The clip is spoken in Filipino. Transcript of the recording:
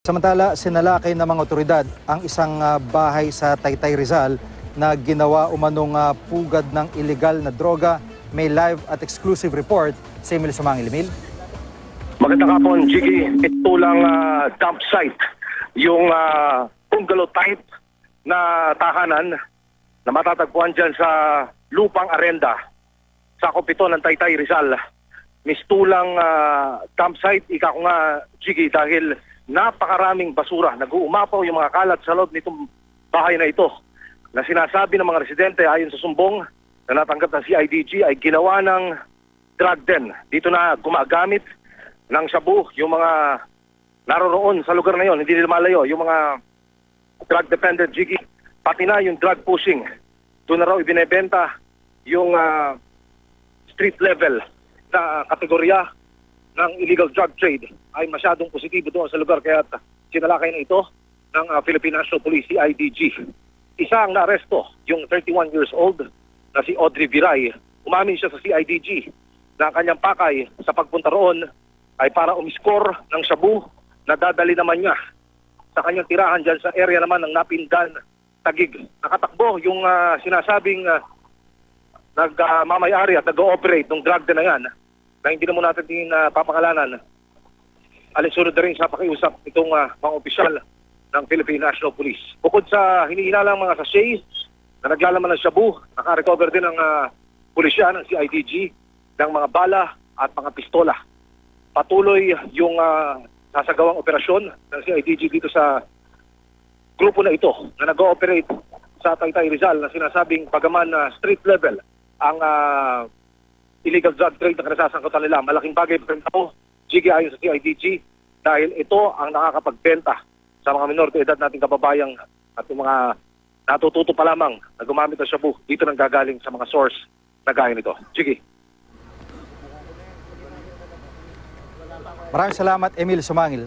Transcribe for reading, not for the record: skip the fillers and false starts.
Samantala, sinalakay ng mga otoridad ang isang bahay sa Taytay, Rizal na ginawa umanong pugad ng ilegal na droga. May live at exclusive report si Emil Sumangil. Emil? Magandang hapon, Jiggy. Ito lang dump site. Yung bungalow type na tahanan na matatagpuan dyan sa Lupang Arenda sa Kopito ng Taytay, Rizal. Mistulang dump site, ika ko nga, Jiggy, dahil napakaraming basura. Nag-uumapaw yung mga kalat sa loob nitong bahay na ito na sinasabi ng mga residente ayon sa sumbong na natanggap ng CIDG ay ginawa ng drug den. Dito na gumagamit ng shabu yung mga naroroon sa lugar na yon, hindi nila malayo, yung mga drug-dependent, Jiggy, pati na yung drug pushing. Doon na raw ibinebenta yung street level na kategorya ng illegal drug trade ay masyadong positibo doon sa lugar, kaya sinalakay na ito ng Philippine National Police, CIDG. Isa ang naaresto, yung 31 years old na si Audrey Viray. Umamin siya sa CIDG na kanyang pakay sa pagpunta roon ay para umiskor ng shabu na dadali naman niya sa kanyang tirahan dyan sa area naman ng Napindan, Taguig. Nakatakbo yung sinasabing nagmamayari at nag-ooperate ng drug den na yan, na hindi na muna natin din papangalanan. Alinsunod na rin sa pakiusap itong mga opisyal ng Philippine National Police. Bukod sa hinihinalang mga sachet na naglalaman ng shabu, naka-recover din ng pulisya ng CIDG ng mga bala at mga pistola. Patuloy yung sasagawang operasyon ng CIDG dito sa grupo na ito na nag-ooperate sa Taytay, Rizal, na sinasabing pagaman na street level ang illegal drug trade na kinasasangkutan nila. Malaking bagay pa rin ito, Jiggy, ayon sa CIDG, dahil ito ang nakakapagbenta sa mga minor de edad nating kababayang at yung mga natututo pa lamang na gumamit ng shabu. Dito nang gagaling sa mga source na gaya nito. Jiggy. Maraming salamat, Emil Sumangil.